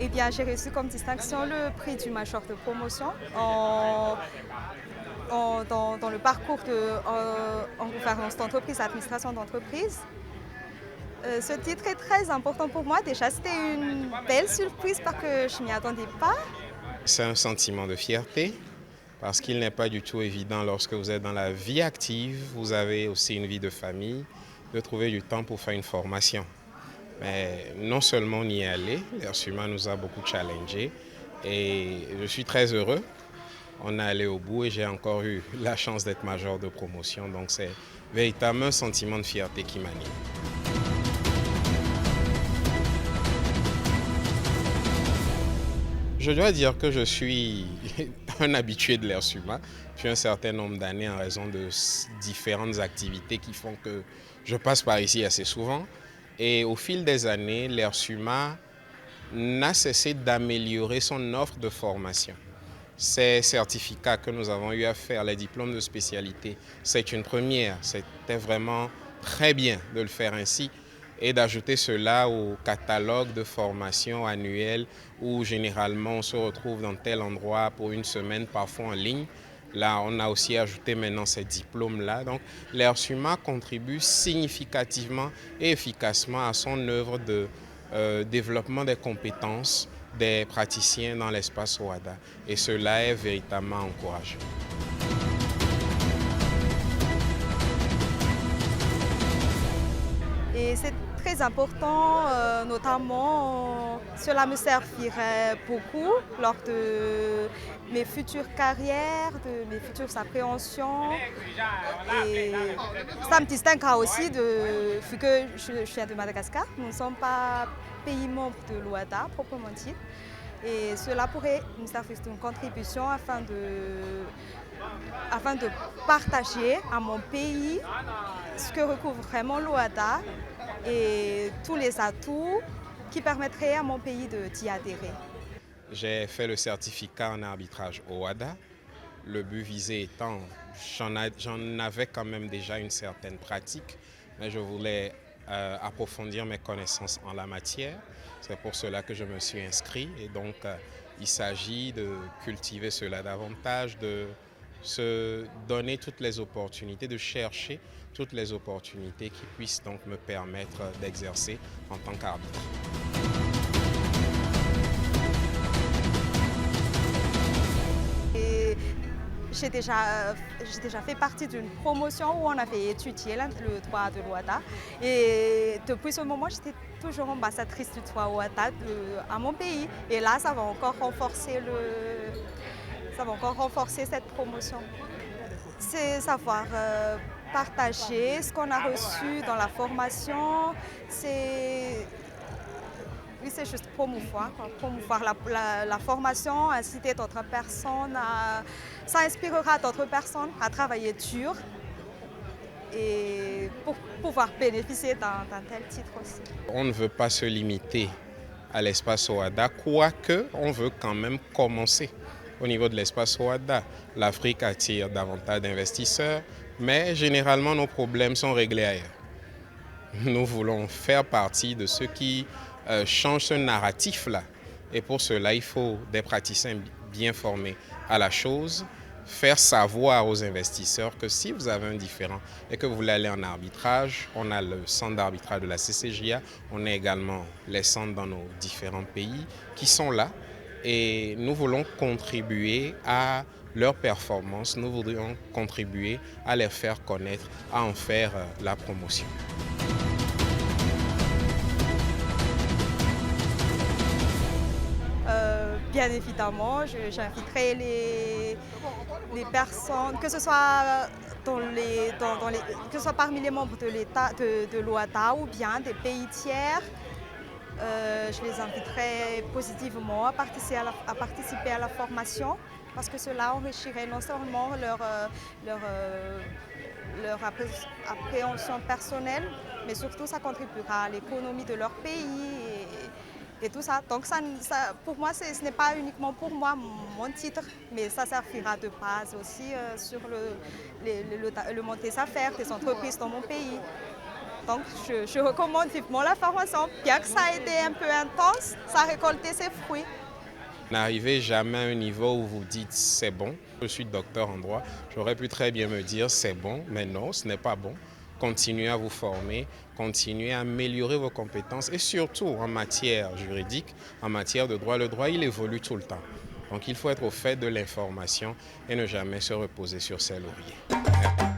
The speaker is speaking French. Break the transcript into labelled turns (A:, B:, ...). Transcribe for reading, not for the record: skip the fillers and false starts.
A: Eh bien, j'ai reçu comme distinction le prix du major de promotion dans le parcours en gouvernance d'entreprise, administration d'entreprise. Ce titre est très important pour moi. Déjà, c'était une belle surprise parce que je ne m'y attendais pas.
B: C'est un sentiment de fierté parce qu'il n'est pas du tout évident lorsque vous êtes dans la vie active, vous avez aussi une vie de famille, de trouver du temps pour faire une formation. Mais non seulement on y est allé, l'ERSUMA nous a beaucoup challengés et je suis très heureux. On est allé au bout et j'ai encore eu la chance d'être major de promotion. Donc c'est véritablement un sentiment de fierté qui m'anime. Je dois dire que je suis un habitué de l'ERSUMA depuis un certain nombre d'années en raison de différentes activités qui font que je passe par ici assez souvent. Et au fil des années, l'ERSUMA n'a cessé d'améliorer son offre de formation. Ces certificats que nous avons eu à faire, les diplômes de spécialité, c'est une première. C'était vraiment très bien de le faire ainsi et d'ajouter cela au catalogue de formation annuel où généralement on se retrouve dans tel endroit pour une semaine, parfois en ligne. Là, on a aussi ajouté maintenant ces diplômes-là. Donc, l'ERSUMA contribue significativement et efficacement à son œuvre de développement des compétences des praticiens dans l'espace OHADA. Et cela est véritablement encourageant.
A: Et c'est très important, notamment, cela me servirait beaucoup lors de mes futures carrières, de mes futures appréhensions. Et ça me distinguera aussi, vu que je viens de Madagascar, nous ne sommes pas pays membre de l'OHADA proprement dit. Et cela pourrait nous servir d'une contribution afin de partager à mon pays ce que recouvre vraiment l'OHADA et tous les atouts qui permettraient à mon pays d'y adhérer.
B: J'ai fait le certificat en arbitrage OHADA. Le but visé étant, j'en avais quand même déjà une certaine pratique, mais je voulais approfondir mes connaissances en la matière. C'est pour cela que je me suis inscrit et donc il s'agit de cultiver cela davantage, de se donner toutes les opportunités, de chercher toutes les opportunités qui puissent donc me permettre d'exercer en tant qu'arbitre.
A: J'ai déjà fait partie d'une promotion où on avait étudié le droit de l'OHADA. Et depuis ce moment, j'étais toujours ambassadrice du droit OHADA à mon pays. Et là, ça va encore renforcer cette promotion. C'est savoir partager ce qu'on a reçu dans la formation. Oui, c'est juste promouvoir la formation, inciter d'autres personnes, ça inspirera d'autres personnes à travailler dur et pour pouvoir bénéficier d'un tel titre aussi.
B: On ne veut pas se limiter à l'espace OHADA, quoique on veut quand même commencer au niveau de l'espace OHADA. L'Afrique attire davantage d'investisseurs, mais généralement nos problèmes sont réglés ailleurs. Nous voulons faire partie de ceux qui changent ce narratif-là. Et pour cela, il faut des praticiens bien formés à la chose, faire savoir aux investisseurs que si vous avez un différend et que vous voulez aller en arbitrage, on a le centre d'arbitrage de la CCJA, on a également les centres dans nos différents pays qui sont là et nous voulons contribuer à leur performance, nous voudrions contribuer à les faire connaître, à en faire la promotion.
A: Bien évidemment, j'inviterai les personnes, que ce soit parmi les membres de l'État, de l'OHADA ou bien des pays tiers. Je les inviterai positivement à participer à la formation parce que cela enrichirait non seulement leur appréhension personnelle, mais surtout ça contribuera à l'économie de leur pays et tout ça. Donc pour moi, ce n'est pas uniquement pour moi mon titre, mais ça servira de base aussi sur le monde des affaires, des entreprises dans mon pays. Donc je recommande vivement la formation. Bien que ça a été un peu intense, ça a récolté ses fruits.
B: N'arrivez jamais à un niveau où vous dites c'est bon. Je suis docteur en droit, j'aurais pu très bien me dire c'est bon, mais non, ce n'est pas bon. Continuez à vous former, continuez à améliorer vos compétences et surtout en matière juridique, en matière de droit. Le droit, il évolue tout le temps. Donc il faut être au fait de l'information et ne jamais se reposer sur ses lauriers.